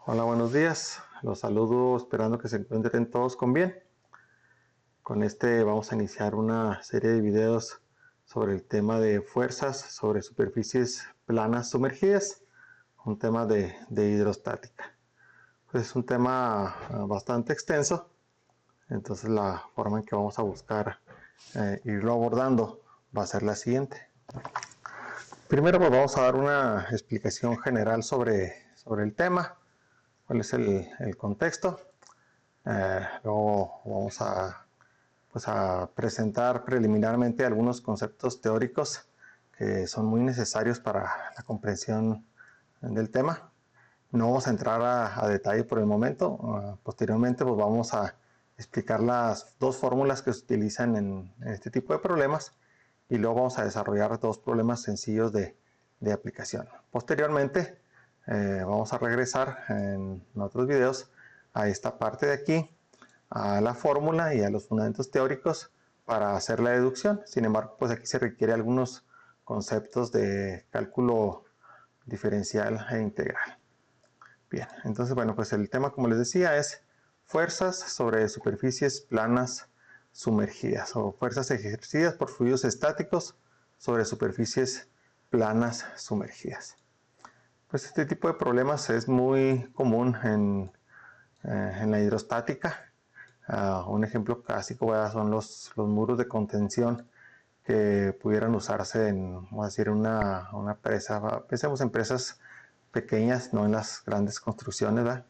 Hola, buenos días. Los saludo esperando que se encuentren todos con bien. Con este vamos a iniciar una serie de videos sobre el tema de fuerzas sobre superficies planas sumergidas, un tema de hidrostática. Pues es un tema bastante extenso, entonces la forma en que vamos a buscar irlo abordando va a ser la siguiente. Primero pues vamos a dar una explicación general sobre el tema, cuál es el contexto. Luego vamos a presentar preliminarmente algunos conceptos teóricos que son muy necesarios para la comprensión del tema. No vamos a entrar a detalle por el momento. Posteriormente pues vamos a explicar las dos fórmulas que se utilizan en este tipo de problemas y luego vamos a desarrollar dos problemas sencillos de aplicación. Posteriormente vamos a regresar en otros videos a esta parte de aquí, a la fórmula y a los fundamentos teóricos para hacer la deducción. Sin embargo, pues aquí se requiere algunos conceptos de cálculo diferencial e integral. Bien, entonces bueno, pues el tema, como les decía, es fuerzas sobre superficies planas sumergidas o fuerzas ejercidas por fluidos estáticos sobre superficies planas sumergidas. Pues este tipo de problemas es muy común en la hidrostática. Un ejemplo clásico son los muros de contención que pudieran usarse en, vamos a decir, una presa. Pensemos en presas pequeñas, no en las grandes construcciones, ¿verdad?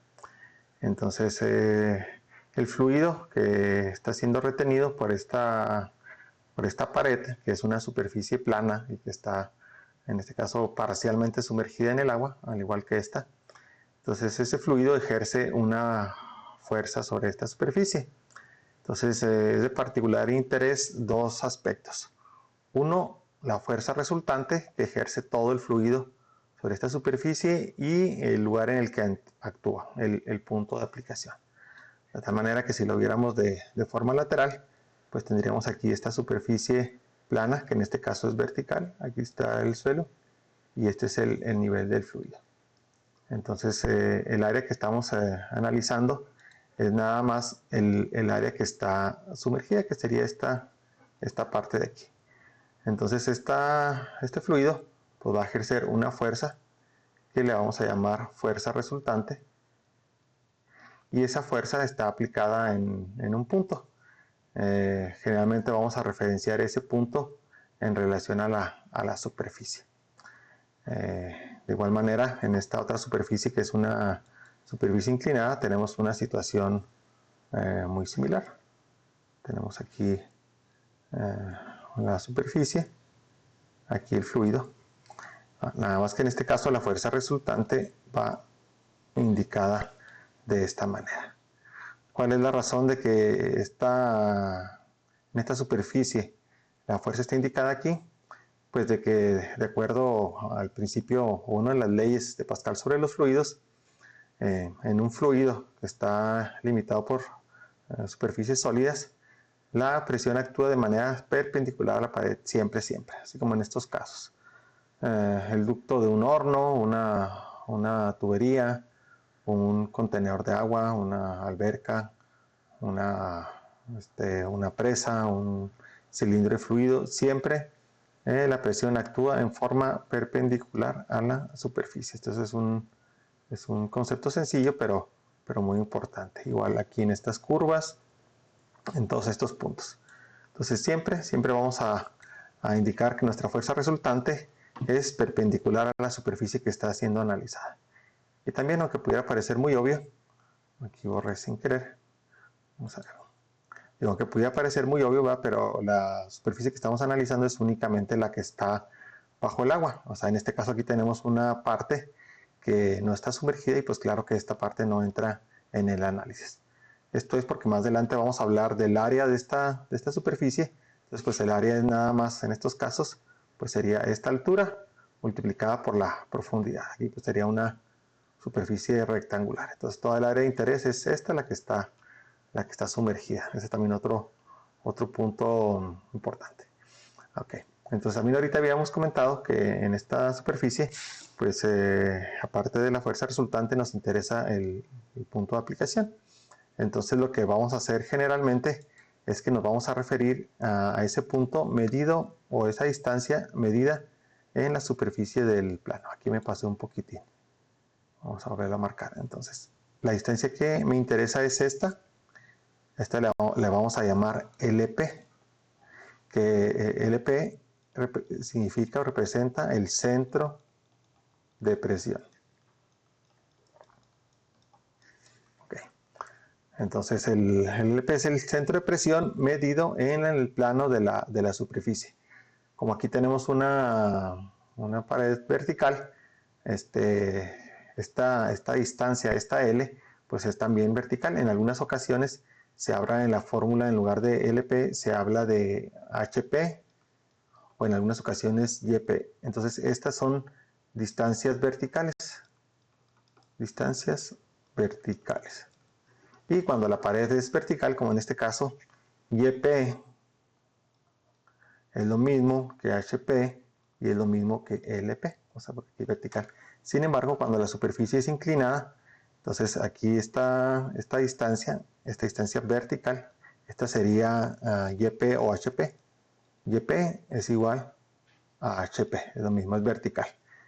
Entonces, el fluido que está siendo retenido por esta pared, que es una superficie plana y que está, en este caso, parcialmente sumergida en el agua, al igual que esta. Entonces, ese fluido ejerce una fuerza sobre esta superficie. Entonces, es de particular interés dos aspectos. Uno, la fuerza resultante que ejerce todo el fluido sobre esta superficie y el lugar en el que actúa, el punto de aplicación. De tal manera que si lo viéramos de forma lateral, pues tendríamos aquí esta superficie plana, que en este caso es vertical, aquí está el suelo, y este es el nivel del fluido. Entonces, el área que estamos analizando es nada más el área que está sumergida, que sería esta parte de aquí. Entonces, este fluido pues, va a ejercer una fuerza que le vamos a llamar fuerza resultante, y esa fuerza está aplicada en un punto. Generalmente vamos a referenciar ese punto en relación a la superficie. De igual manera, en esta otra superficie, que es una superficie inclinada, tenemos una situación muy similar. Tenemos aquí la superficie, aquí el fluido. Nada más que en este caso la fuerza resultante va indicada de esta manera. ¿Cuál es la razón de que en esta superficie la fuerza está indicada aquí? Pues de que, de acuerdo al principio o una de las leyes de Pascal sobre los fluidos, en un fluido que está limitado por superficies sólidas, la presión actúa de manera perpendicular a la pared siempre, así como en estos casos. El ducto de un horno, una tubería, un contenedor de agua, una alberca, una presa, un cilindro de fluido, siempre la presión actúa en forma perpendicular a la superficie. Entonces es un concepto sencillo, pero muy importante. Igual aquí en estas curvas, en todos estos puntos. Entonces siempre vamos a indicar que nuestra fuerza resultante es perpendicular a la superficie que está siendo analizada. Y también, aunque pudiera parecer muy obvio, aquí borré sin querer, vamos a ver. Digo, aunque pudiera parecer muy obvio, ¿verdad? Pero la superficie que estamos analizando es únicamente la que está bajo el agua. O sea, en este caso aquí tenemos una parte que no está sumergida y pues claro que esta parte no entra en el análisis. Esto es porque más adelante vamos a hablar del área de esta superficie. Entonces, pues el área es nada más en estos casos, pues sería esta altura multiplicada por la profundidad. Aquí pues sería una superficie rectangular. Entonces, toda el área de interés es esta, la que está sumergida. Ese es también otro punto importante. Ok. Entonces, también ahorita habíamos comentado que en esta superficie, pues aparte de la fuerza resultante, nos interesa el punto de aplicación. Entonces, lo que vamos a hacer generalmente es que nos vamos a referir a ese punto medido o esa distancia medida en la superficie del plano. Aquí me pasé un poquitín. Vamos a volverlo a marcar. Entonces, la distancia que me interesa es esta. Esta le vamos a llamar LP, que LP significa o representa el centro de presión. Okay. Entonces el LP es el centro de presión medido en el plano de la superficie. Como aquí tenemos una pared vertical, esta distancia, esta L, pues es también vertical. En algunas ocasiones se habla en la fórmula, en lugar de LP, se habla de HP o en algunas ocasiones YP. Entonces estas son distancias verticales. Distancias verticales. Y cuando la pared es vertical, como en este caso, YP es lo mismo que HP y es lo mismo que LP, o sea, porque aquí es vertical. Sin embargo, cuando la superficie es inclinada, entonces aquí está esta distancia vertical, esta sería YP o HP. YP es igual a HP, es lo mismo, es vertical.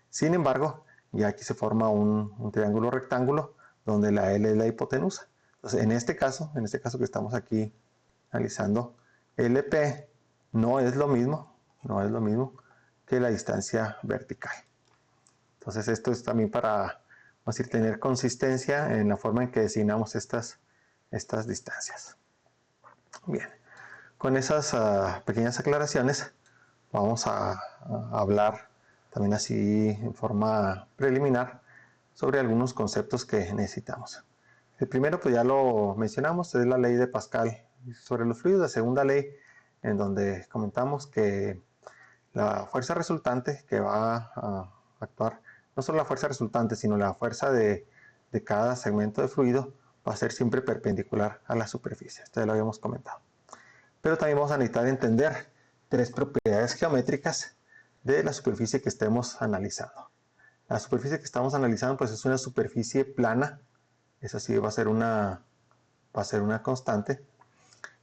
Sin embargo, ya aquí se forma un triángulo rectángulo donde la L es la hipotenusa. Entonces, en este caso que estamos aquí analizando, LP no es lo mismo que la distancia vertical. Entonces, esto es también para, vamos a decir, tener consistencia en la forma en que designamos estas distancias. Bien, con esas pequeñas aclaraciones, vamos a hablar también así en forma preliminar sobre algunos conceptos que necesitamos. El primero, pues ya lo mencionamos, es la ley de Pascal sobre los fluidos. La segunda ley, en donde comentamos que la fuerza resultante que va a actuar, no solo la fuerza resultante, sino la fuerza de cada segmento de fluido, va a ser siempre perpendicular a la superficie. Esto ya lo habíamos comentado. Pero también vamos a necesitar entender tres propiedades geométricas de la superficie que estemos analizando. La superficie que estamos analizando, pues es una superficie plana. Eso sí va a ser una constante.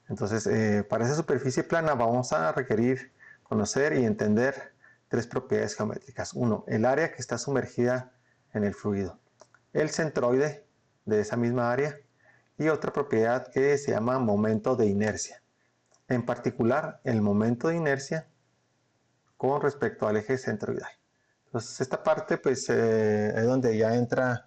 Entonces, para esa superficie plana vamos a requerir conocer y entender tres propiedades geométricas. Uno, el área que está sumergida en el fluido, el centroide de esa misma área y otra propiedad que se llama momento de inercia. En particular, el momento de inercia con respecto al eje centroidal. Entonces, esta parte pues, es donde ya entra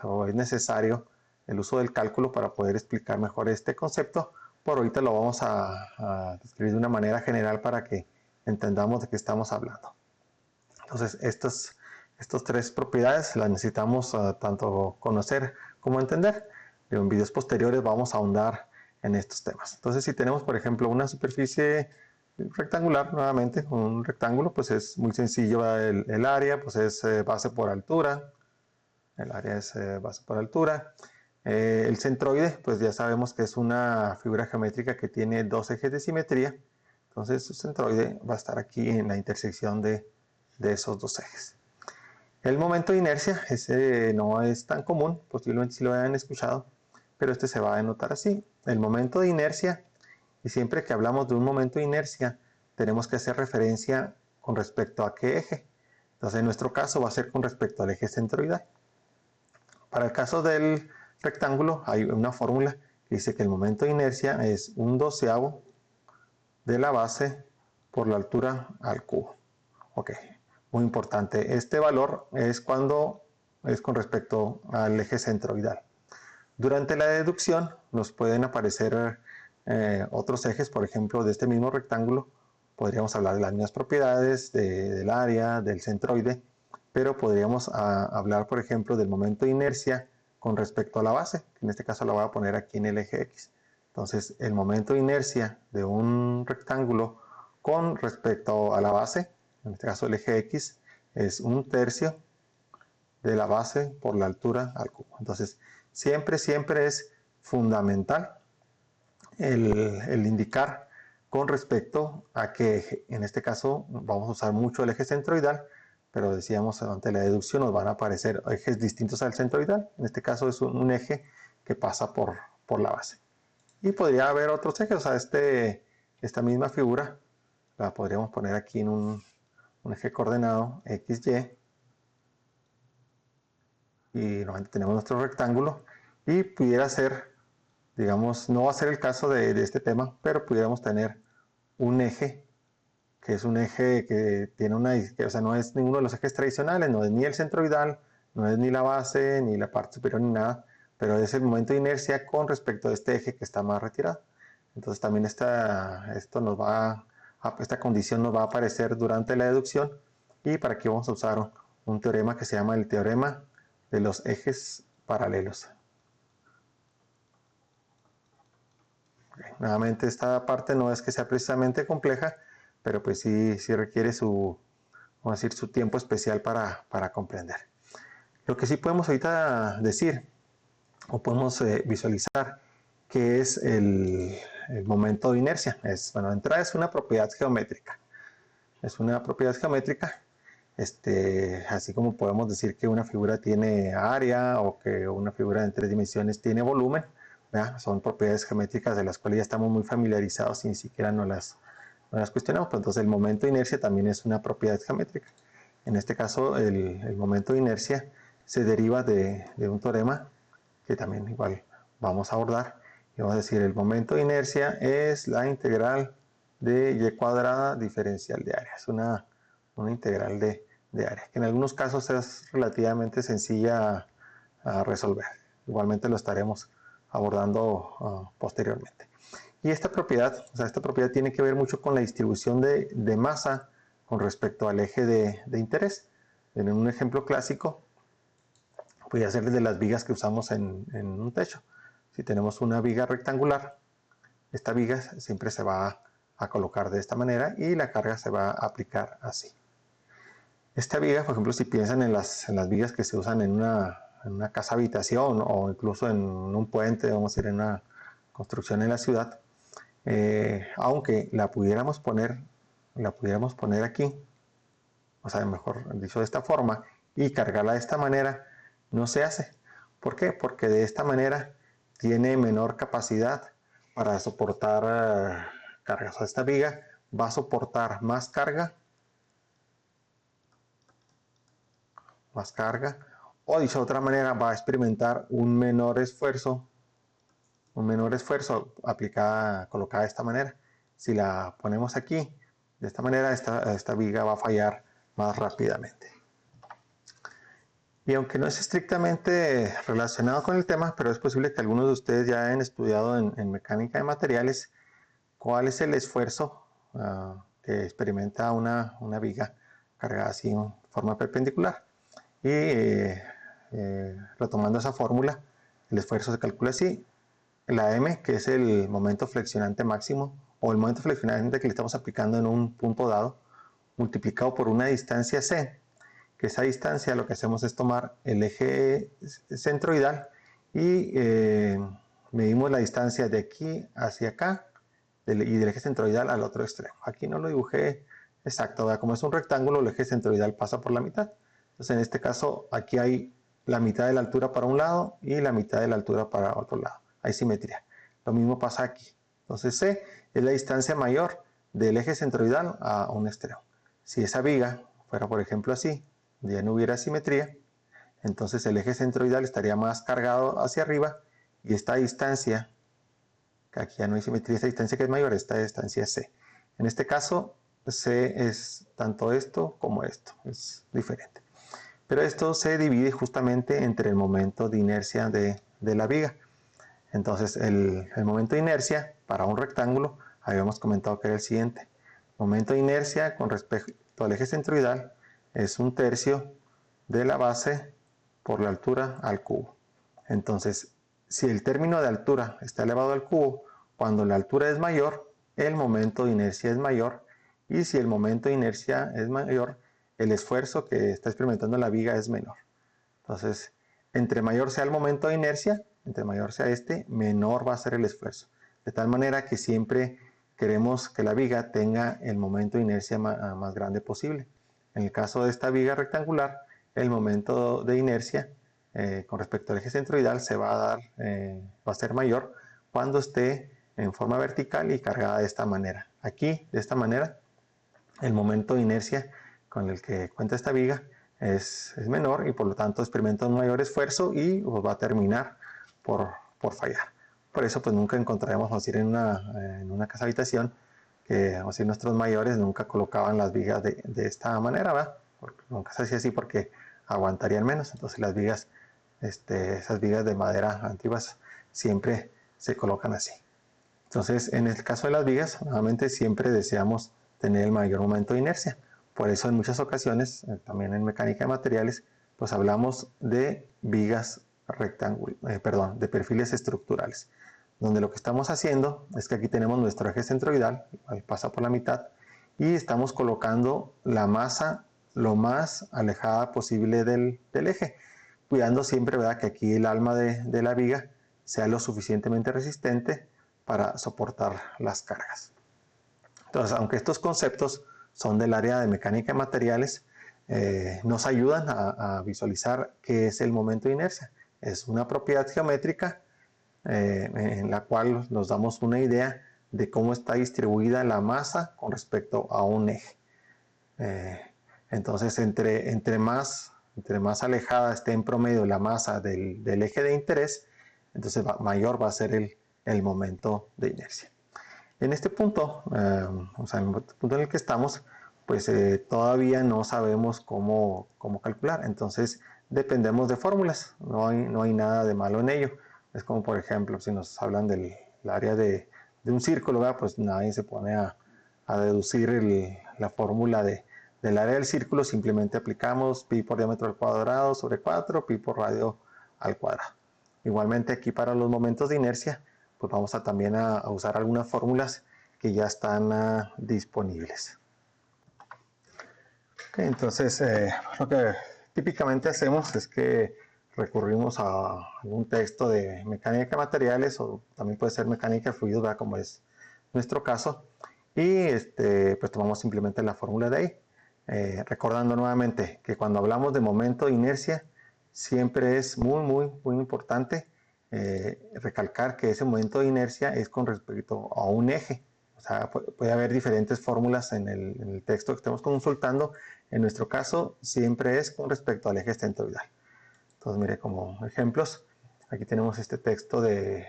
o es necesario el uso del cálculo para poder explicar mejor este concepto. Por ahorita lo vamos a describir de una manera general para que entendamos de qué estamos hablando. Entonces, estas tres propiedades las necesitamos tanto conocer como entender. En videos posteriores vamos a ahondar en estos temas. Entonces, si tenemos, por ejemplo, una superficie rectangular, nuevamente, un rectángulo, pues es muy sencillo. El área, pues es base por altura. El área es base por altura. El centroide, pues ya sabemos que es una figura geométrica que tiene dos ejes de simetría. Entonces, su centroide va a estar aquí en la intersección de esos dos ejes. El momento de inercia, ese no es tan común, posiblemente si lo hayan escuchado, pero este se va a denotar así. El momento de inercia, y siempre que hablamos de un momento de inercia, tenemos que hacer referencia con respecto a qué eje. Entonces, en nuestro caso va a ser con respecto al eje centroidal. Para el caso del rectángulo, hay una fórmula que dice que el momento de inercia es 1/12 de la base por la altura al cubo. Ok, muy importante. Este valor es cuando es con respecto al eje centroidal. Durante la deducción nos pueden aparecer otros ejes, por ejemplo, de este mismo rectángulo. Podríamos hablar de las mismas propiedades del área, del centroide, pero podríamos hablar, por ejemplo, del momento de inercia con respecto a la base, que en este caso la voy a poner aquí en el eje X. Entonces, el momento de inercia de un rectángulo con respecto a la base, en este caso el eje X, es 1/3 de la base por la altura al cubo. Entonces, siempre es fundamental el indicar con respecto a qué eje. En este caso vamos a usar mucho el eje centroidal, pero decíamos ante la deducción nos van a aparecer ejes distintos al centroidal. En este caso es un eje que pasa por la base. Y podría haber otros ejes, o sea, esta misma figura la podríamos poner aquí en un eje coordenado XY. Y normalmente tenemos nuestro rectángulo y pudiera ser, digamos, no va a ser el caso de este tema, pero pudiéramos tener un eje que es un eje que tiene o sea, no es ninguno de los ejes tradicionales, no es ni el centroidal, no es ni la base, ni la parte superior, ni nada, pero es el momento de inercia con respecto a este eje que está más retirado. Entonces también esta condición nos va a aparecer durante la deducción, y para aquí vamos a usar un teorema que se llama el teorema de los ejes paralelos. Okay. Nuevamente, esta parte no es que sea precisamente compleja, pero pues sí requiere su tiempo especial para comprender. Lo que sí podemos ahorita decir, o podemos visualizar, que es el momento de inercia. Bueno, de entrada es una propiedad geométrica. Es una propiedad geométrica, así como podemos decir que una figura tiene área o que una figura en 3 dimensiones tiene volumen, ¿verdad? Son propiedades geométricas de las cuales ya estamos muy familiarizados y ni siquiera nos las cuestionamos. Pero entonces el momento de inercia también es una propiedad geométrica. En este caso el momento de inercia se deriva de un teorema que también igual vamos a abordar, y vamos a decir el momento de inercia es la integral de y cuadrada diferencial de área. Es una integral de área, que en algunos casos es relativamente sencilla a resolver. Igualmente lo estaremos abordando posteriormente. Y esta propiedad tiene que ver mucho con la distribución de masa con respecto al eje de interés. En un ejemplo clásico, podría ser desde las vigas que usamos en un techo. Si tenemos una viga rectangular, esta viga siempre se va a colocar de esta manera y la carga se va a aplicar así. Esta viga, por ejemplo, si piensan en las vigas que se usan en una casa habitación o incluso en un puente, vamos a decir, en una construcción en la ciudad, aunque la pudiéramos poner aquí, o sea, mejor dicho, de esta forma, y cargarla de esta manera, no se hace. ¿Por qué? Porque de esta manera tiene menor capacidad para soportar cargas. O sea, esta viga va a soportar más carga, o dicho de otra manera, va a experimentar un menor esfuerzo colocada de esta manera. Si la ponemos aquí, de esta manera, esta viga va a fallar más rápidamente. Y aunque no es estrictamente relacionado con el tema, pero es posible que algunos de ustedes ya hayan estudiado en mecánica de materiales cuál es el esfuerzo que experimenta una viga cargada así en forma perpendicular. Y retomando esa fórmula, el esfuerzo se calcula así: la M, que es el momento flexionante máximo, o el momento flexionante que le estamos aplicando en un punto dado, multiplicado por una distancia C, que esa distancia lo que hacemos es tomar el eje centroidal y medimos la distancia de aquí hacia acá y del eje centroidal al otro extremo. Aquí no lo dibujé exacto, ¿verdad? Como es un rectángulo, el eje centroidal pasa por la mitad. Entonces en este caso aquí hay la mitad de la altura para un lado y la mitad de la altura para otro lado. Hay simetría. Lo mismo pasa aquí. Entonces C es la distancia mayor del eje centroidal a un extremo. Si esa viga fuera, por ejemplo, así, ya no hubiera simetría, entonces el eje centroidal estaría más cargado hacia arriba y esta distancia, que aquí ya no hay simetría, esta distancia que es mayor, esta distancia es C. En este caso, C es tanto esto como esto, es diferente. Pero esto se divide justamente entre el momento de inercia de la viga. Entonces el momento de inercia para un rectángulo, habíamos comentado que era el siguiente: momento de inercia con respecto al eje centroidal es 1/3 de la base por la altura al cubo. Entonces, si el término de altura está elevado al cubo, cuando la altura es mayor, el momento de inercia es mayor, y si el momento de inercia es mayor, el esfuerzo que está experimentando la viga es menor. Entonces, entre mayor sea el momento de inercia, entre mayor sea menor va a ser el esfuerzo. De tal manera que siempre queremos que la viga tenga el momento de inercia más grande posible. En el caso de esta viga rectangular, el momento de inercia con respecto al eje centroidal va a ser mayor cuando esté en forma vertical y cargada de esta manera. Aquí, de esta manera, el momento de inercia con el que cuenta esta viga es menor y por lo tanto experimenta un mayor esfuerzo y pues, va a terminar por fallar. Por eso pues nunca encontraremos, vamos a decir, en una casa habitación que, vamos a decir, nuestros mayores nunca colocaban las vigas de esta manera, ¿verdad? Porque nunca se hacía así porque aguantarían menos. Entonces las vigas, esas vigas de madera antiguas siempre se colocan así. Entonces, en el caso de las vigas, nuevamente siempre deseamos tener el mayor momento de inercia. Por eso en muchas ocasiones, también en mecánica de materiales, pues hablamos de vigas de perfiles estructurales, donde lo que estamos haciendo es que aquí tenemos nuestro eje centroidal, pasa por la mitad, y estamos colocando la masa lo más alejada posible del eje, cuidando siempre, ¿verdad?, que aquí el alma de la viga sea lo suficientemente resistente para soportar las cargas. Entonces, aunque estos conceptos son del área de mecánica de materiales, nos ayudan a visualizar qué es el momento de inercia. Es una propiedad geométrica en la cual nos damos una idea de cómo está distribuida la masa con respecto a un eje. Entonces, entre más alejada esté en promedio la masa del eje de interés, entonces mayor va a ser el momento de inercia. En este punto, o sea, en el punto en el que estamos, pues todavía no sabemos cómo calcular. Entonces, dependemos de fórmulas. No hay nada de malo en ello. Es como, por ejemplo, si nos hablan del área de un círculo, ¿verdad? Pues nadie se pone a deducir la fórmula del área del círculo. Simplemente aplicamos pi por diámetro al cuadrado sobre 4, pi por radio al cuadrado. Igualmente aquí para los momentos de inercia, pues vamos también a usar algunas fórmulas que ya están disponibles. Okay, entonces, lo que típicamente hacemos es que recurrimos a algún texto de mecánica de materiales o también puede ser mecánica de fluidos, ¿verdad?, como es nuestro caso, y pues tomamos simplemente la fórmula de ahí. Recordando nuevamente que cuando hablamos de momento de inercia, siempre es muy importante recalcar que ese momento de inercia es con respecto a un eje. O sea, puede haber diferentes fórmulas en el texto que estemos consultando. En nuestro caso, siempre es con respecto al eje centroidal. Entonces, mire, como ejemplos, aquí tenemos este texto de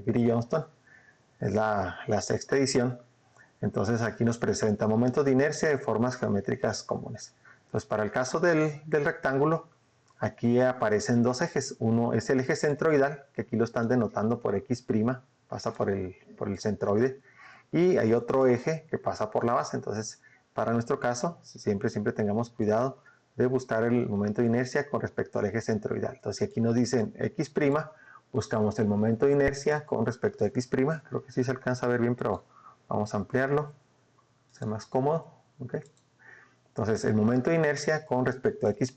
Billy Johnston, es la sexta edición. Entonces, aquí nos presenta momentos de inercia de formas geométricas comunes. Entonces, para el caso del rectángulo, aquí aparecen dos ejes. Uno es el eje centroidal, que aquí lo están denotando por X', pasa por el centroide. Y hay otro eje que pasa por la base. Entonces, para nuestro caso, siempre tengamos cuidado de buscar el momento de inercia con respecto al eje centroidal. Entonces, si aquí nos dicen X', buscamos el momento de inercia con respecto a X'. Creo que sí se alcanza a ver bien, pero vamos a ampliarlo, sea más cómodo. ¿Okay? Entonces, el momento de inercia con respecto a X',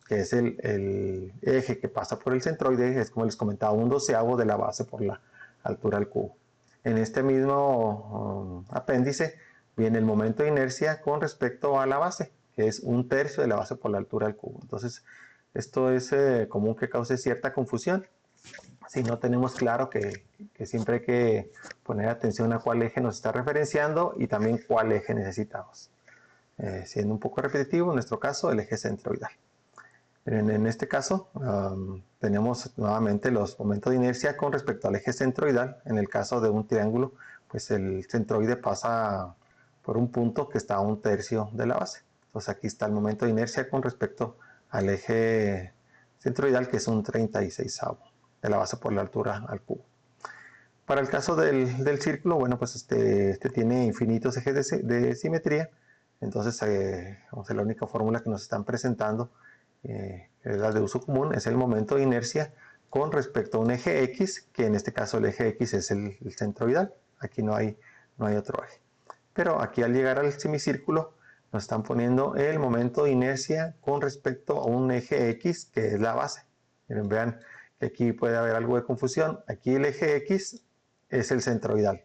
que es el eje que pasa por el centroide, es como les comentaba, 1/12 de la base por la altura al cubo. En este mismo apéndice viene el momento de inercia con respecto a la base, que es 1/3 de la base por la altura al cubo. Entonces, esto es común que cause cierta confusión si no tenemos claro que siempre hay que poner atención a cuál eje nos está referenciando y también cuál eje necesitamos. Siendo un poco repetitivo, en nuestro caso, el eje centroidal. En este caso, tenemos nuevamente los momentos de inercia con respecto al eje centroidal. En el caso de un triángulo, pues el centroide pasa por un punto que está a 1/3 de la base. Entonces aquí está el momento de inercia con respecto al eje centroidal, que es 1/36 de la base por la altura al cubo. Para el caso del círculo, bueno, pues este tiene infinitos ejes de simetría. Entonces, la única fórmula que nos están presentando, que es la de uso común, es el momento de inercia con respecto a un eje X, que en este caso el eje X es el centroidal. Aquí no hay otro eje. Pero aquí al llegar al semicírculo, nos están poniendo el momento de inercia con respecto a un eje X, que es la base. Miren, vean que aquí puede haber algo de confusión. Aquí el eje X es el centroidal.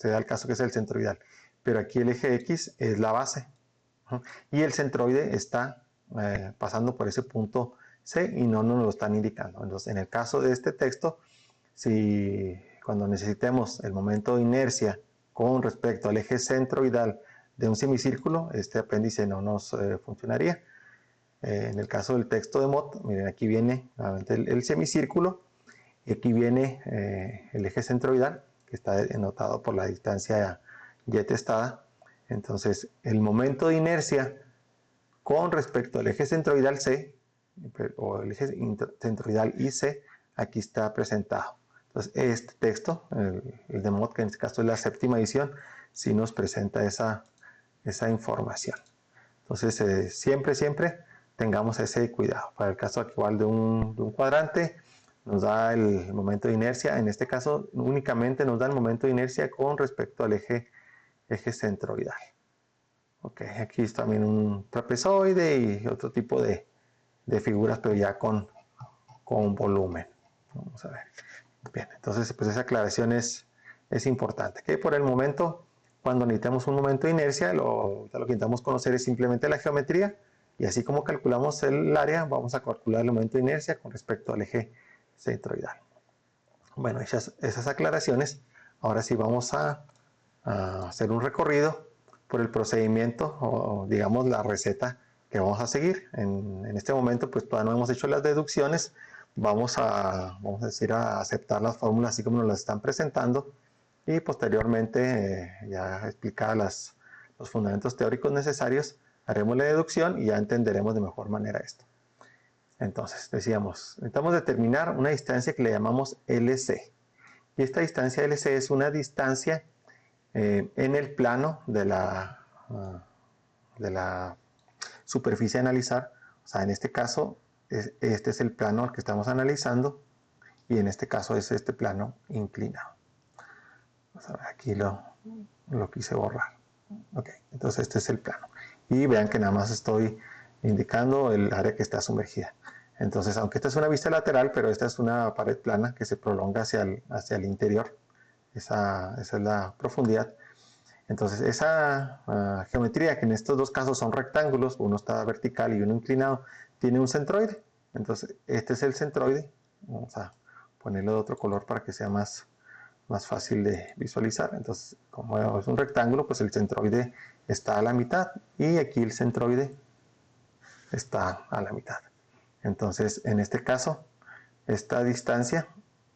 se da el caso que es el centroidal. Pero aquí el eje X es la base. Y el centroide está pasando por ese punto C y no nos lo están indicando. Entonces, en el caso de este texto, si cuando necesitemos el momento de inercia con respecto al eje centroidal de un semicírculo, este apéndice no nos funcionaría. En el caso del texto de Mott, miren, aquí viene el semicírculo y aquí viene el eje centroidal, que está denotado por la distancia y testada. Entonces, el momento de inercia con respecto al eje centroidal C, o el eje centroidal IC, aquí está presentado. Entonces, este texto, el de Mott, que en este caso es la séptima edición, sí nos presenta esa información. Entonces, siempre tengamos ese cuidado. Para el caso actual de un cuadrante, nos da el momento de inercia. En este caso, únicamente nos da el momento de inercia con respecto al eje centroidal. Ok, aquí es también un trapezoide y otro tipo de figuras, pero ya con volumen. Vamos a ver. Bien, entonces pues esa aclaración es importante. Que por el momento, cuando necesitamos un momento de inercia, lo que intentamos conocer es simplemente la geometría, y así como calculamos el área, vamos a calcular el momento de inercia con respecto al eje centroidal. Bueno, hechas esas aclaraciones, ahora sí vamos a hacer un recorrido por el procedimiento o digamos la receta que vamos a seguir. En este momento pues todavía no hemos hecho las deducciones, vamos a aceptar las fórmulas así como nos las están presentando y posteriormente ya explicadas los fundamentos teóricos necesarios, haremos la deducción y ya entenderemos de mejor manera esto. Entonces decíamos, necesitamos determinar una distancia que le llamamos LC, y esta distancia LC es una distancia en el plano de la superficie a analizar. O sea, en este caso, este es el plano al que estamos analizando y en este caso es este plano inclinado. Vamos a ver, aquí lo quise borrar. Ok, entonces este es el plano. Y vean que nada más estoy indicando el área que está sumergida. Entonces, aunque esta es una vista lateral, pero esta es una pared plana que se prolonga hacia el interior. Esa es la profundidad. Entonces, esa geometría, que en estos dos casos son rectángulos, uno está vertical y uno inclinado, tiene un centroide. Entonces, este es el centroide. Vamos a ponerlo de otro color para que sea más fácil de visualizar. Entonces, como es un rectángulo, pues el centroide está a la mitad y aquí el centroide está a la mitad. Entonces, en este caso, esta distancia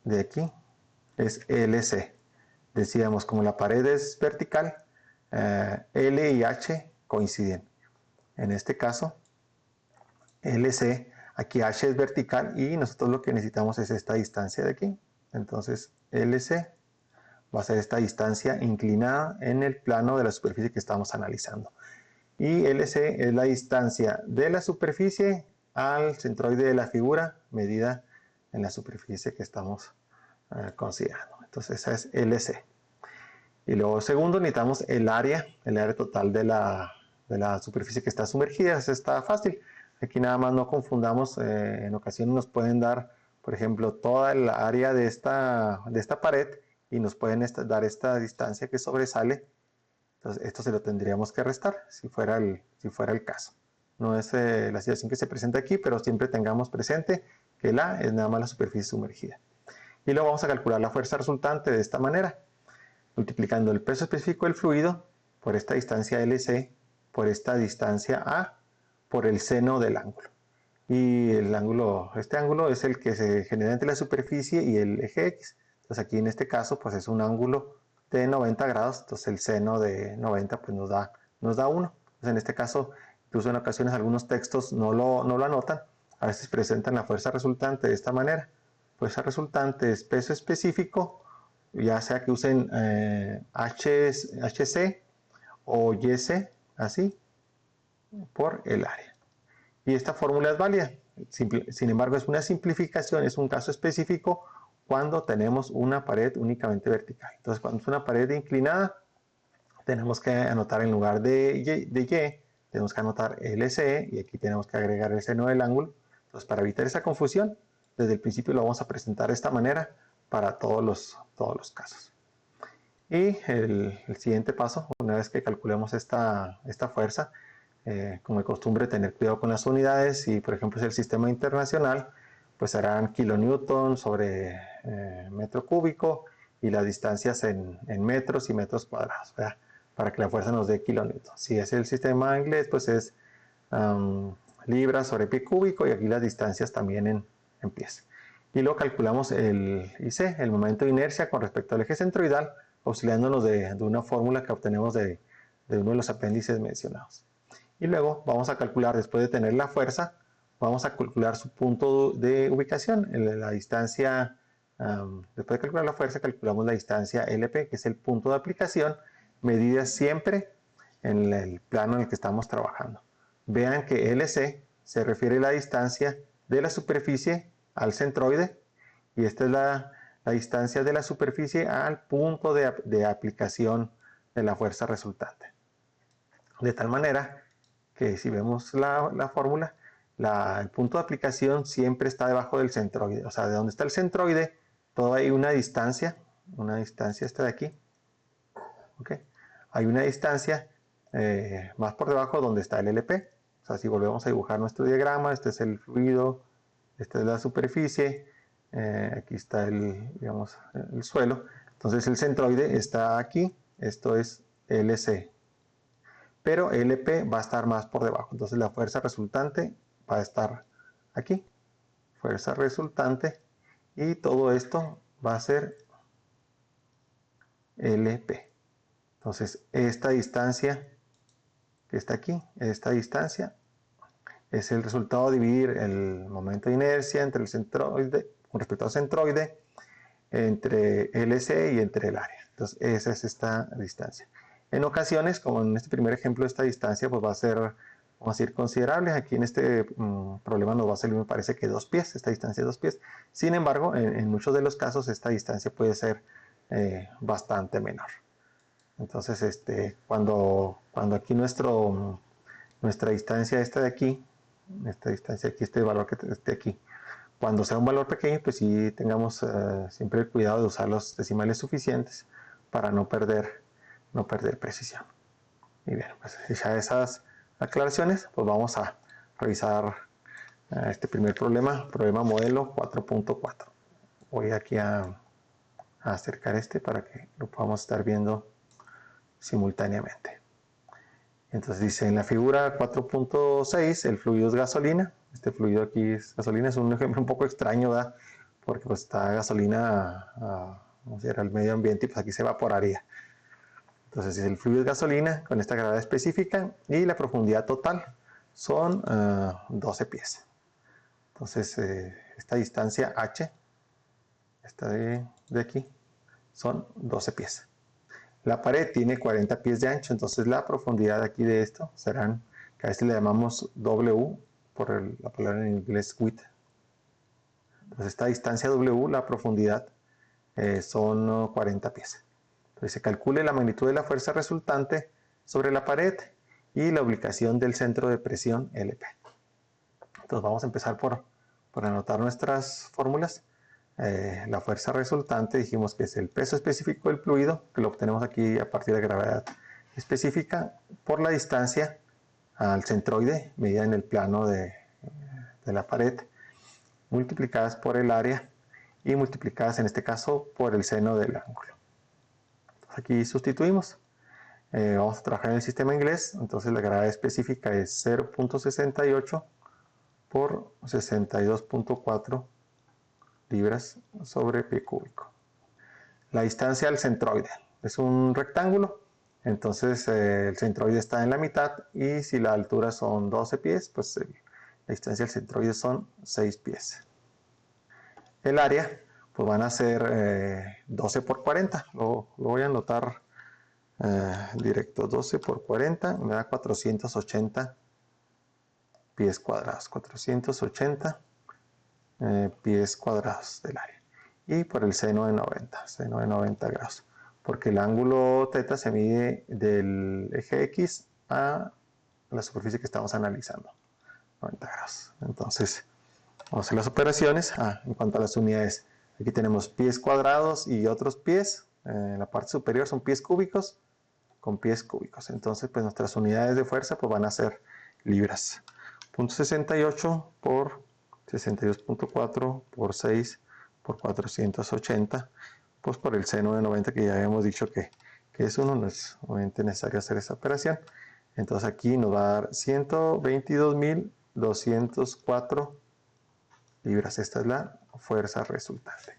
de aquí es LC. Decíamos, como la pared es vertical, L y H coinciden. En este caso, LC, aquí H es vertical y nosotros lo que necesitamos es esta distancia de aquí. Entonces, LC va a ser esta distancia inclinada en el plano de la superficie que estamos analizando. Y LC es la distancia de la superficie al centroide de la figura medida en la superficie que estamos considerando. Entonces esa es LC. Y luego segundo necesitamos el área total de la superficie que está sumergida. Eso está fácil. Aquí nada más no confundamos, en ocasiones nos pueden dar, por ejemplo, toda el área de esta pared y nos pueden dar esta distancia que sobresale. Entonces esto se lo tendríamos que restar si fuera el caso. No es la situación que se presenta aquí, pero siempre tengamos presente que el A es nada más la superficie sumergida. Y luego vamos a calcular la fuerza resultante de esta manera, multiplicando el peso específico del fluido por esta distancia LC, por esta distancia A, por el seno del ángulo. Y este ángulo es el que se genera entre la superficie y el eje X. Entonces aquí en este caso pues es un ángulo de 90 grados, entonces el seno de 90 pues nos da 1. Entonces en este caso, incluso en ocasiones algunos textos no lo anotan, a veces presentan la fuerza resultante de esta manera. Fuerza resultante es peso específico, ya sea que usen HC o YC, así, por el área. Y esta fórmula es válida. Sin embargo, es una simplificación, es un caso específico cuando tenemos una pared únicamente vertical. Entonces, cuando es una pared inclinada, tenemos que anotar en lugar de Y, tenemos que anotar LC y aquí tenemos que agregar el seno del ángulo. Entonces, para evitar esa confusión, desde el principio lo vamos a presentar de esta manera para todos los casos. Y el siguiente paso, una vez que calculemos esta fuerza, como de costumbre, tener cuidado con las unidades. Y por ejemplo, si el sistema internacional, pues serán kilonewton sobre metro cúbico y las distancias en metros y metros cuadrados, ¿verdad? Para que la fuerza nos dé kilonewton. Si es el sistema inglés, pues es libras sobre pie cúbico, y aquí las distancias también en pies. Y luego calculamos el IC, el momento de inercia con respecto al eje centroidal, auxiliándonos de una fórmula que obtenemos de uno de los apéndices mencionados. Y luego vamos a calcular, después de tener la fuerza, vamos a calcular su punto de ubicación, en la distancia. Después de calcular la fuerza, calculamos la distancia LP, que es el punto de aplicación, medida siempre en el plano en el que estamos trabajando. Vean que LC se refiere a la distancia de la superficie al centroide, y esta es la distancia de la superficie al punto de aplicación de la fuerza resultante. De tal manera que si vemos la fórmula, el punto de aplicación siempre está debajo del centroide. O sea, de donde está el centroide, todavía hay una distancia esta de aquí. ¿Okay? Hay una distancia más por debajo donde está el LP. O sea, si volvemos a dibujar nuestro diagrama, este es el fluido, esta es la superficie, aquí está digamos, el suelo. Entonces el centroide está aquí, esto es LC. Pero LP va a estar más por debajo. Entonces la fuerza resultante va a estar aquí. Fuerza resultante. Y todo esto va a ser LP. Entonces esta distancia que está aquí, esta distancia, es el resultado de dividir el momento de inercia entre el centroide, con respecto al centroide, entre LC y entre el área. Entonces esa es esta distancia. En ocasiones, como en este primer ejemplo, esta distancia pues va a ser, vamos a decir, considerable. Aquí en este problema nos va a salir, me parece que 2 pies, esta distancia de 2 pies. Sin embargo, en muchos de los casos esta distancia puede ser bastante menor. Entonces, cuando aquí nuestra distancia esta de aquí, este valor que esté aquí, cuando sea un valor pequeño, pues sí tengamos siempre el cuidado de usar los decimales suficientes para no perder precisión. Y bien, pues ya esas aclaraciones, pues vamos a revisar este primer problema modelo 4.4. Voy aquí a acercar para que lo podamos estar viendo simultáneamente. Entonces dice en la figura 4.6 el fluido es gasolina. Este fluido aquí es gasolina, es un ejemplo un poco extraño, ¿verdad? Porque pues está gasolina vamos a ir al medio ambiente y pues aquí se evaporaría. Entonces el fluido es gasolina con esta gravedad específica y la profundidad total son 12 pies. Entonces esta distancia H, esta de aquí, son 12 pies. La pared tiene 40 pies de ancho, entonces la profundidad aquí de esto serán, que a este le llamamos W por la palabra en inglés width. Entonces esta distancia W, la profundidad, son 40 pies. Entonces se calcule la magnitud de la fuerza resultante sobre la pared y la ubicación del centro de presión LP. Entonces vamos a empezar por anotar nuestras fórmulas. La fuerza resultante dijimos que es el peso específico del fluido, que lo obtenemos aquí a partir de gravedad específica, por la distancia al centroide, medida en el plano de la pared, multiplicadas por el área y multiplicadas en este caso por el seno del ángulo. Entonces aquí sustituimos. Vamos a trabajar en el sistema inglés, entonces la gravedad específica es 0.68 por 62.4 libras sobre pie cúbico. La distancia al centroide es un rectángulo, entonces el centroide está en la mitad, y si la altura son 12 pies, pues la distancia al centroide son 6 pies. El área pues van a ser 12 por 40, lo voy a anotar directo. 12 por 40 me da 480 pies cuadrados, 480 pies cuadrados del área, y por el seno de 90 grados, porque el ángulo θ se mide del eje X a la superficie que estamos analizando, 90 grados. Entonces vamos a hacer las operaciones. En cuanto a las unidades, aquí tenemos pies cuadrados y otros pies, en la parte superior son pies cúbicos con pies cúbicos. Entonces, pues nuestras unidades de fuerza pues van a ser libras. 0.68 por 62.4 por 6 por 480, pues por el seno de 90 que ya habíamos dicho que es 1, no es obviamente necesario hacer esta operación. Entonces aquí nos va a dar 122.204 libras. Esta es la fuerza resultante.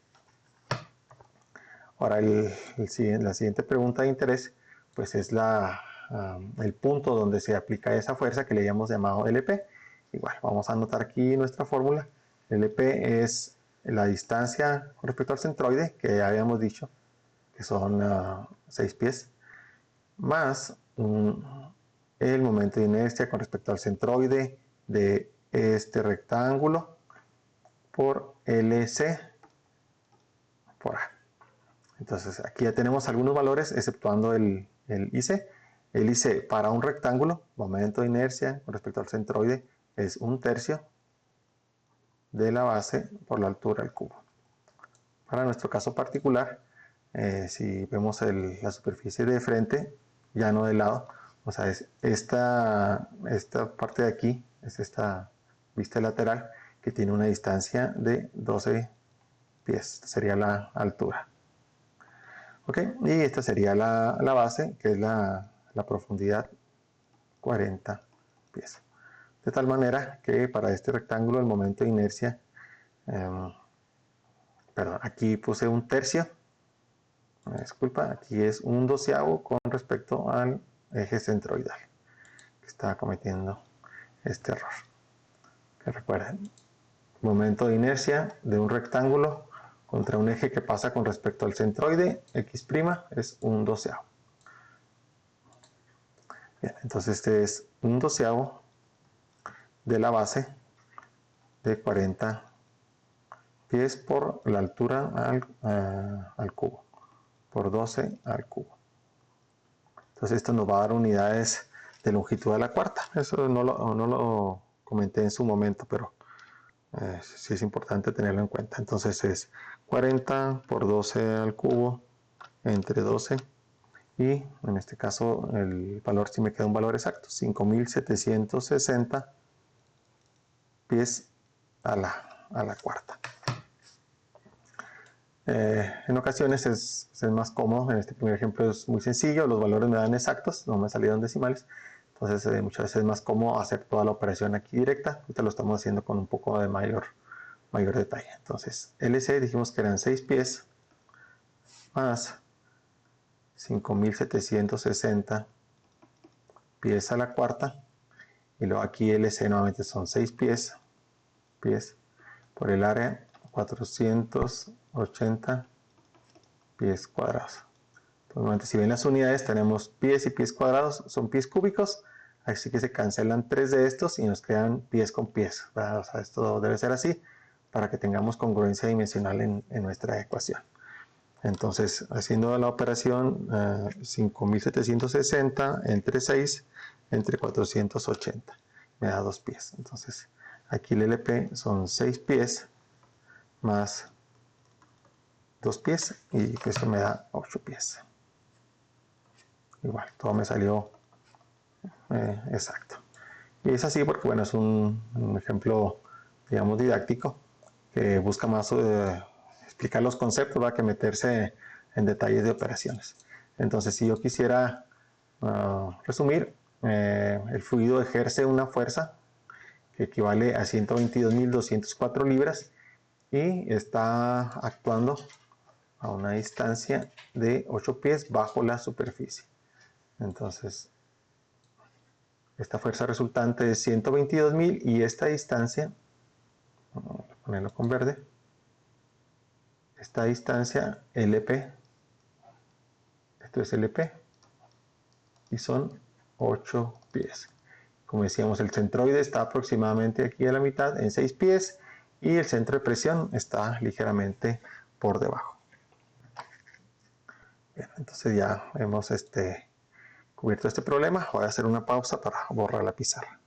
Ahora la siguiente pregunta de interés pues es el punto donde se aplica esa fuerza que le habíamos llamado LP. Igual vamos a anotar aquí nuestra fórmula. LP es la distancia con respecto al centroide, que ya habíamos dicho que son 6 pies, más el momento de inercia con respecto al centroide de este rectángulo por LC por A. Entonces aquí ya tenemos algunos valores exceptuando el IC. El IC para un rectángulo, momento de inercia con respecto al centroide, es 1/3 de la base por la altura del cubo. Para nuestro caso particular, si vemos la superficie de frente, ya no de lado, o sea, es esta parte de aquí, es esta vista lateral que tiene una distancia de 12 pies, sería la altura. Ok, y esta sería la base, que es la profundidad 40 pies. De tal manera que para este rectángulo el momento de inercia, perdón, aquí puse 1/3, disculpa, aquí es 1/12 con respecto al eje centroidal, que estaba cometiendo este error. Que recuerden, momento de inercia de un rectángulo contra un eje que pasa con respecto al centroide, x' es 1/12. Bien, entonces este es 1/12 de la base de 40 pies por la altura al cubo, por 12 al cubo. Entonces esto nos va a dar unidades de longitud a la cuarta. Eso no lo comenté en su momento, pero sí es importante tenerlo en cuenta. Entonces es 40 por 12 al cubo entre 12 y en este caso el valor, si me queda un valor exacto, 5.760 pies a la cuarta. En ocasiones es más cómodo. En este primer ejemplo es muy sencillo, los valores me dan exactos, no me salieron decimales. Entonces muchas veces es más cómodo hacer toda la operación aquí directa. Ahorita lo estamos haciendo con un poco de mayor detalle. Entonces LC dijimos que eran 6 pies más 5.760 pies a la cuarta. Y luego aquí LC nuevamente son 6 pies por el área 480 pies cuadrados. Entonces, si ven las unidades, tenemos pies y pies cuadrados, son pies cúbicos, así que se cancelan 3 de estos y nos quedan pies con pies. O sea, esto debe ser así para que tengamos congruencia dimensional en nuestra ecuación. Entonces, haciendo la operación 5.760 entre 6 entre 480, me da 2 pies. Entonces, aquí el LP son 6 pies más 2 pies y eso me da 8 pies. Igual, todo me salió exacto. Y es así porque, bueno, es un ejemplo, digamos, didáctico que busca más explicar los conceptos, ¿verdad?, que meterse en detalles de operaciones. Entonces, si yo quisiera resumir, el fluido ejerce una fuerza que equivale a 122.204 libras y está actuando a una distancia de 8 pies bajo la superficie. Entonces, esta fuerza resultante es 122.000 y esta distancia, vamos a ponerlo con verde, esta distancia LP, esto es LP, y son 8 pies. Como decíamos, el centroide está aproximadamente aquí a la mitad, en 6 pies, y el centro de presión está ligeramente por debajo. Bien, entonces ya hemos cubierto este problema. Voy a hacer una pausa para borrar la pizarra.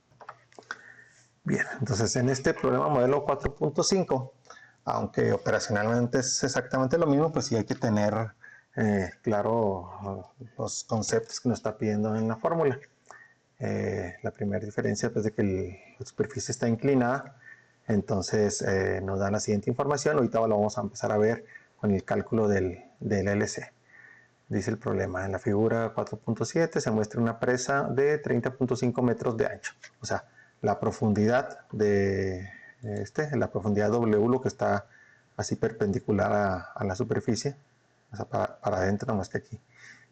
Bien, entonces en este problema modelo 4.5, aunque operacionalmente es exactamente lo mismo, pues sí hay que tener claro los conceptos que nos está pidiendo en la fórmula. La primera diferencia pues, de que la superficie está inclinada, entonces nos da la siguiente información. Ahorita lo vamos a empezar a ver con el cálculo del LC. Dice el problema, en la figura 4.7 se muestra una presa de 30.5 metros de ancho. O sea, la profundidad de la profundidad W, lo que está así perpendicular a la superficie, o sea, para adentro, nomás que aquí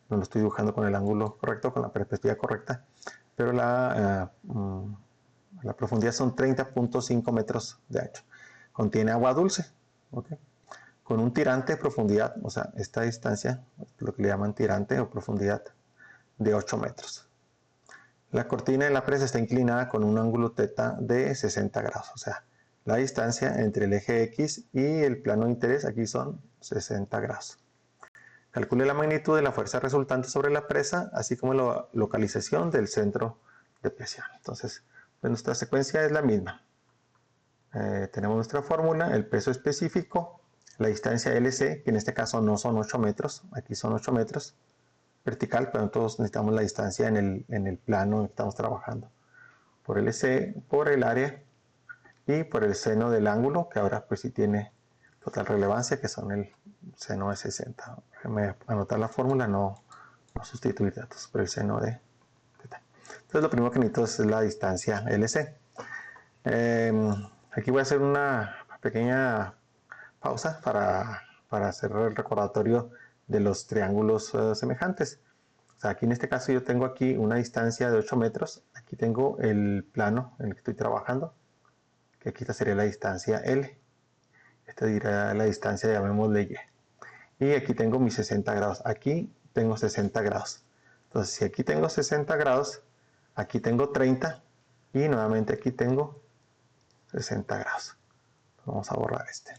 no lo estoy dibujando con el ángulo correcto, con la perspectiva correcta, pero la profundidad son 30.5 metros de ancho. Contiene agua dulce, ¿okay? Con un tirante de profundidad, o sea, esta distancia, lo que le llaman tirante o profundidad, de 8 metros. La cortina de la presa está inclinada con un ángulo θ de 60 grados, o sea, la distancia entre el eje X y el plano de interés aquí son 60 grados. Calcule la magnitud de la fuerza resultante sobre la presa, así como la localización del centro de presión. Entonces, pues nuestra secuencia es la misma. Tenemos nuestra fórmula, el peso específico, la distancia LC, que en este caso no son 8 metros, aquí son 8 metros vertical, pero nosotros necesitamos la distancia en el plano en que estamos trabajando. Por LC, por el área y por el seno del ángulo, que ahora pues sí tiene total relevancia, que son el seno de 60. Déjame anotar la fórmula, no sustituir datos, pero el seno de θ. Entonces lo primero que necesito es la distancia LC. Aquí voy a hacer una pequeña pausa para hacer el recordatorio de los triángulos semejantes. O sea, aquí en este caso yo tengo aquí una distancia de 8 metros. Aquí tengo el plano en el que estoy trabajando, que aquí esta sería la distancia L. Esta dirá la distancia, llamémosle Y. Y aquí tengo mis 60 grados. Aquí tengo 60 grados. Entonces, si aquí tengo 60 grados, aquí tengo 30 y nuevamente aquí tengo 60 grados. Vamos a borrar este.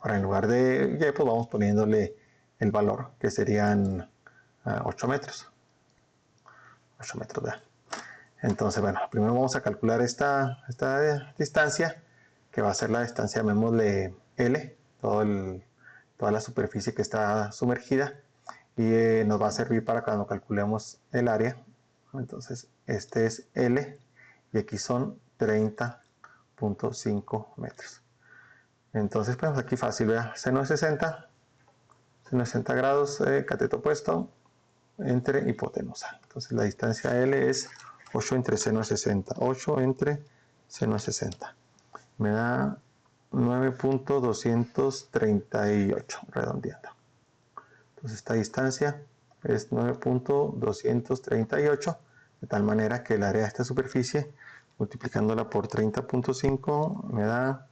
Ahora, en lugar de Y, pues vamos poniéndole el valor, que serían 8 metros. 8 metros, ¿verdad? Entonces, bueno, primero vamos a calcular esta distancia, que va a ser la distancia, llamémosle L, toda la superficie que está sumergida, y nos va a servir para cuando calculemos el área. Entonces, este es L, y aquí son 30.5 metros. Entonces, pues aquí fácil, ¿verdad? Seno de 60 grados, cateto opuesto, entre hipotenusa. Entonces la distancia L es 8 entre seno de 60. 8 entre seno de 60. Me da 9.238, redondeando. Entonces esta distancia es 9.238, de tal manera que el área de esta superficie, multiplicándola por 30.5, me da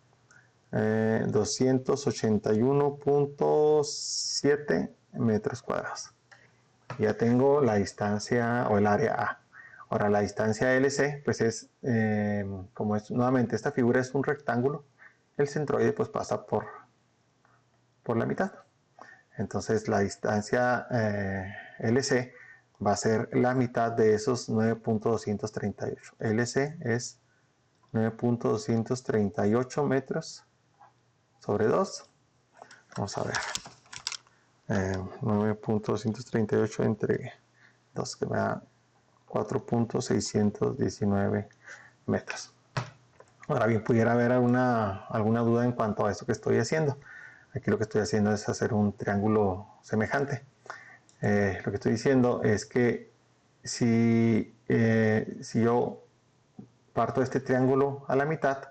281.7 metros cuadrados. Ya tengo la distancia o el área A. Ahora la distancia LC, pues es, como es nuevamente esta figura es un rectángulo, el centroide pues pasa por la mitad. Entonces la distancia LC va a ser la mitad de esos 9.238. LC es 9.238 metros sobre 2. Vamos a ver. 9.238 entre 2, que me da 4.619 metros. Ahora bien, pudiera haber alguna duda en cuanto a esto que estoy haciendo. Aquí lo que estoy haciendo es hacer un triángulo semejante. Lo que estoy diciendo es que si yo parto de este triángulo a la mitad,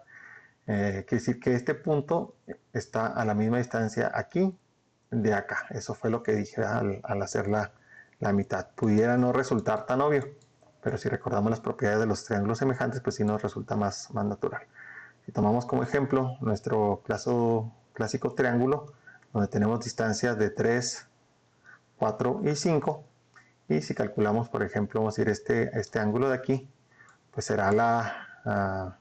quiere decir que este punto está a la misma distancia aquí de acá. Eso fue lo que dije al hacer la mitad. Pudiera no resultar tan obvio, pero si recordamos las propiedades de los triángulos semejantes, pues sí nos resulta más natural. Si tomamos como ejemplo nuestro clásico triángulo, donde tenemos distancias de 3, 4 y 5, y si calculamos, por ejemplo, vamos a ir este ángulo de aquí, pues será la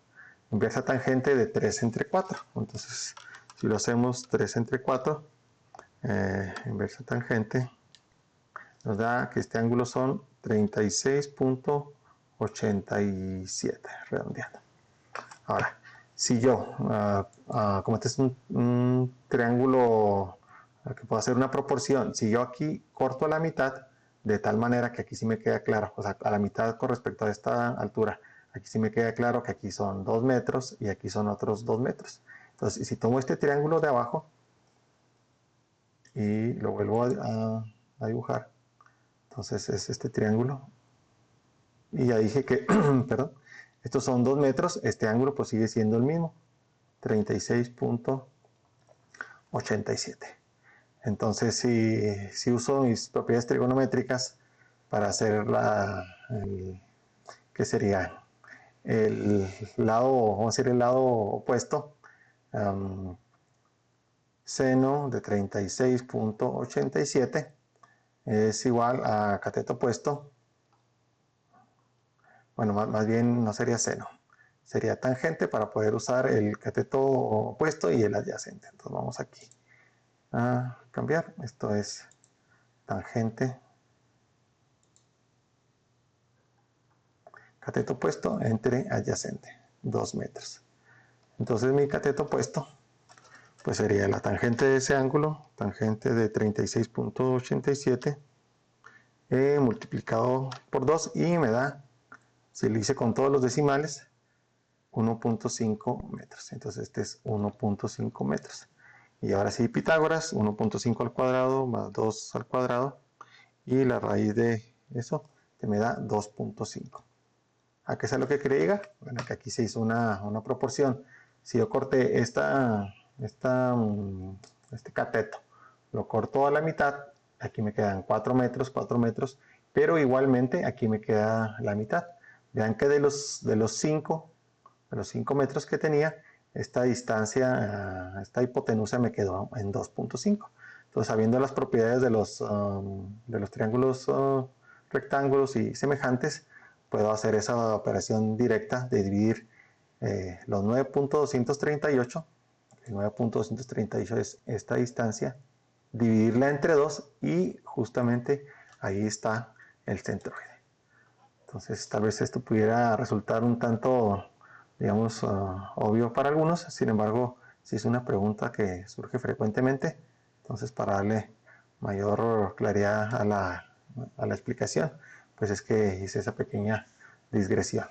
inversa tangente de 3 entre 4. Entonces, si lo hacemos 3 entre 4, inversa tangente, nos da que este ángulo son 36.87, redondeando. Ahora, si yo, como este es un triángulo que puedo hacer una proporción. Si yo aquí corto a la mitad, de tal manera que aquí sí me queda claro, o sea, a la mitad con respecto a esta altura, aquí sí me queda claro que aquí son 2 metros y aquí son otros 2 metros. Entonces, si tomo este triángulo de abajo y lo vuelvo a dibujar, entonces es este triángulo. Y ya dije que, perdón, estos son 2 metros, este ángulo pues sigue siendo el mismo, 36.87. Entonces, si uso mis propiedades trigonométricas para hacer ¿qué sería? El lado, vamos a decir el lado opuesto, seno de 36.87 es igual a cateto opuesto. Bueno, más bien no sería seno, sería tangente para poder usar el cateto opuesto y el adyacente. Entonces vamos aquí a cambiar. Esto es tangente, cateto opuesto entre adyacente, 2 metros. Entonces mi cateto opuesto pues sería la tangente de ese ángulo, tangente de 36.87 multiplicado por 2 y me da, si lo hice con todos los decimales, 1.5 metros. Entonces este es 1.5 metros. Y ahora sí, Pitágoras, 1.5 al cuadrado más 2 al cuadrado, y la raíz de eso te me da 2.5. ¿A qué es lo que quería llegar? Bueno, que aquí se hizo una proporción. Si yo corté este cateto, lo corto a la mitad, aquí me quedan 4 metros, pero igualmente aquí me queda la mitad. Vean que de los 5 metros que tenía, esta distancia, esta hipotenusa me quedó en 2.5. Entonces, sabiendo las propiedades de los triángulos rectángulos y semejantes, puedo hacer esa operación directa de dividir los 9.238, el 9.238 es esta distancia, dividirla entre 2 y justamente ahí está el centroide. Entonces tal vez esto pudiera resultar un tanto, digamos, obvio para algunos, sin embargo, si es una pregunta que surge frecuentemente, entonces para darle mayor claridad a la explicación, pues es que hice esa pequeña digresión.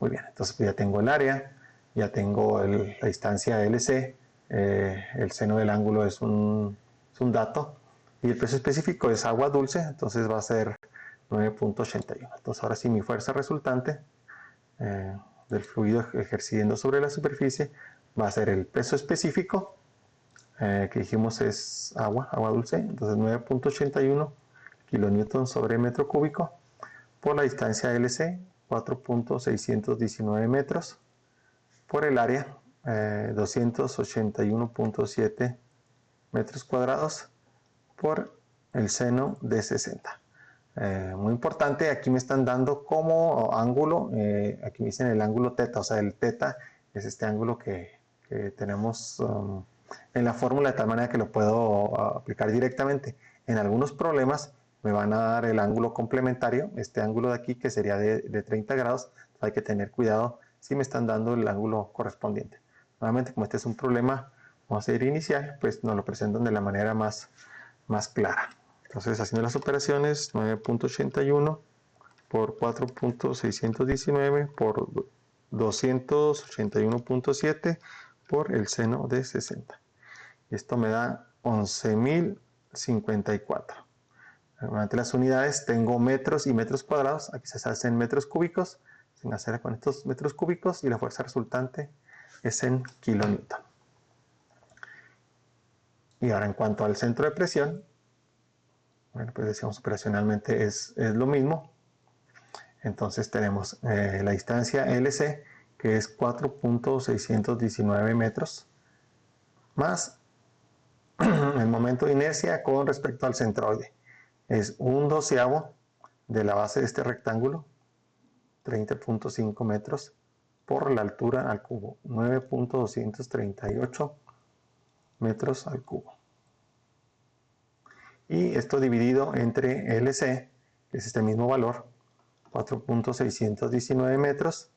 Muy bien, entonces pues ya tengo el área, ya tengo la distancia LC, el seno del ángulo es un dato, y el peso específico es agua dulce, entonces va a ser 9.81. Entonces ahora sí mi fuerza resultante del fluido ejerciendo sobre la superficie va a ser el peso específico, que dijimos es agua dulce, entonces 9.81 kilonewton sobre metro cúbico, por la distancia LC, 4.619 metros, por el área, 281.7 metros cuadrados, por el seno de 60. Muy importante, aquí me están dando como ángulo, aquí me dicen el ángulo teta, o sea, el teta es este ángulo que tenemos en la fórmula, de tal manera que lo puedo aplicar directamente. En algunos problemas me van a dar el ángulo complementario, este ángulo de aquí que sería de 30 grados, hay que tener cuidado si me están dando el ángulo correspondiente. Nuevamente, como este es un problema, vamos a ir inicial, pues nos lo presentan de la manera más clara. Entonces, haciendo las operaciones, 9.81 por 4.619 por 281.7 por el seno de 60. Esto me da 11.054. Normalmente las unidades tengo metros y metros cuadrados. Aquí se hace en metros cúbicos. Se hace con estos metros cúbicos y la fuerza resultante es en kilonewton. Y ahora en cuanto al centro de presión, bueno, pues decíamos operacionalmente es lo mismo. Entonces tenemos la distancia LC, que es 4.619 metros, más el momento de inercia con respecto al centroide. Es 1/12 de la base de este rectángulo, 30.5 metros, por la altura al cubo, 9.238 metros al cubo. Y esto dividido entre LC, que es este mismo valor, 4.619 metros,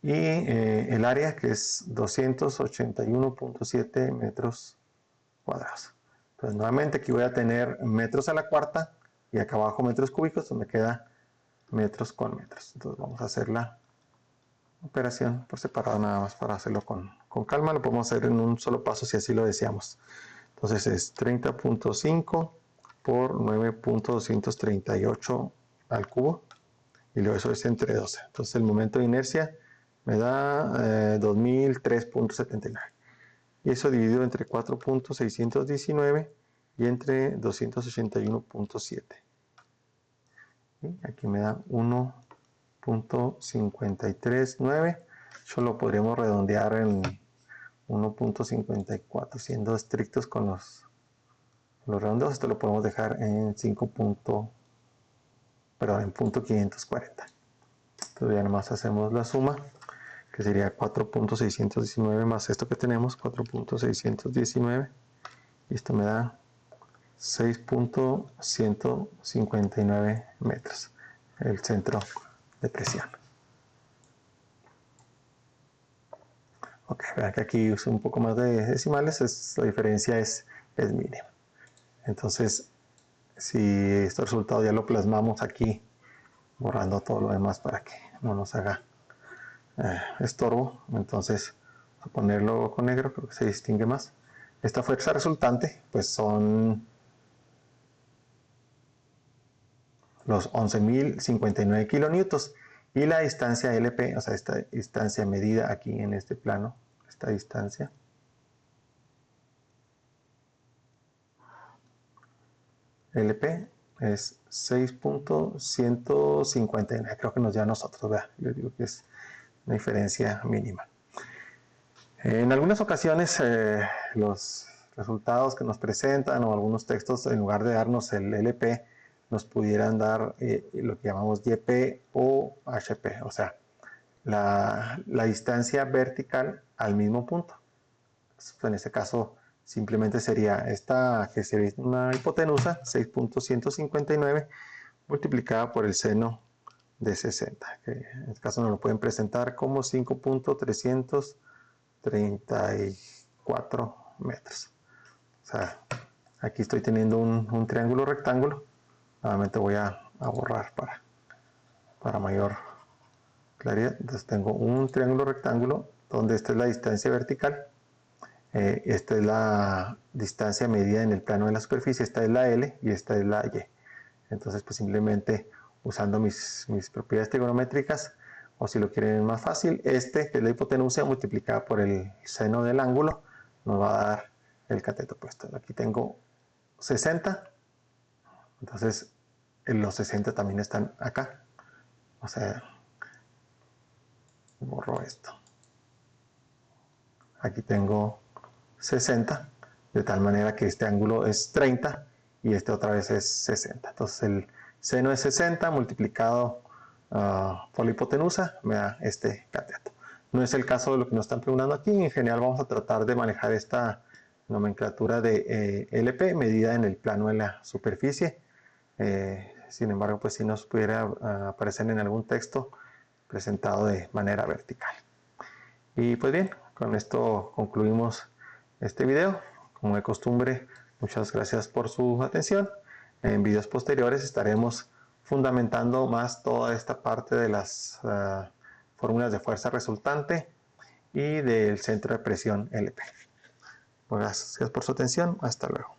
y el área, que es 281.7 metros cuadrados. Entonces nuevamente aquí voy a tener metros a la cuarta y acá abajo metros cúbicos, entonces me queda metros con metros. Entonces vamos a hacer la operación por separado nada más para hacerlo con calma. Lo podemos hacer en un solo paso si así lo deseamos. Entonces es 30.5 por 9.238 al cubo y luego eso es entre 12. Entonces el momento de inercia me da 2003.79 y eso dividido entre 4.619 y entre 281.7. Aquí me da 1.539. Yo lo podríamos redondear en 1.54, siendo estrictos con los redondeos. Esto lo podemos dejar en 5.540. Entonces ya nomás hacemos la suma, que sería 4.619 más esto que tenemos, 4.619, y esto me da 6.159 metros, el centro de presión. Ok, vean que aquí uso un poco más de decimales, la diferencia es mínima. Entonces, si este resultado ya lo plasmamos aquí, borrando todo lo demás para que no nos haga estorbo, entonces a ponerlo con negro, creo que se distingue más. Esta fuerza resultante, pues son los 11.059 kilonewtons y la distancia LP, o sea, esta distancia medida aquí en este plano, esta distancia, LP es 6.159, creo que nos da a nosotros, vea, yo digo que es una diferencia mínima. En algunas ocasiones los resultados que nos presentan o algunos textos, en lugar de darnos el LP, nos pudieran dar lo que llamamos YP o HP, o sea, la distancia vertical al mismo punto. En este caso, simplemente sería esta que sería una hipotenusa, 6.159, multiplicada por el seno de 60, que en este caso nos lo pueden presentar como 5.334 metros. O sea, aquí estoy teniendo un triángulo rectángulo. Nuevamente voy a borrar para mayor claridad. Entonces tengo un triángulo rectángulo donde esta es la distancia vertical. Esta es la distancia medida en el plano de la superficie, esta es la L y esta es la Y. Entonces, pues simplemente usando mis propiedades trigonométricas, o si lo quieren más fácil, que es la hipotenusa multiplicada por el seno del ángulo, nos va a dar el cateto opuesto. Aquí tengo 60, entonces los 60 también están acá. O sea, borro esto. Aquí tengo 60, de tal manera que este ángulo es 30 y este otra vez es 60. Entonces el seno es 60 multiplicado por la hipotenusa me da este cateto. No es el caso de lo que nos están preguntando aquí. En general vamos a tratar de manejar esta nomenclatura de LP medida en el plano de la superficie. Sin embargo, pues si nos pudiera aparecer en algún texto presentado de manera vertical. Y pues bien, con esto concluimos este video. Como de costumbre, muchas gracias por su atención. En videos posteriores estaremos fundamentando más toda esta parte de las fórmulas de fuerza resultante y del centro de presión LP. Pues gracias por su atención. Hasta luego.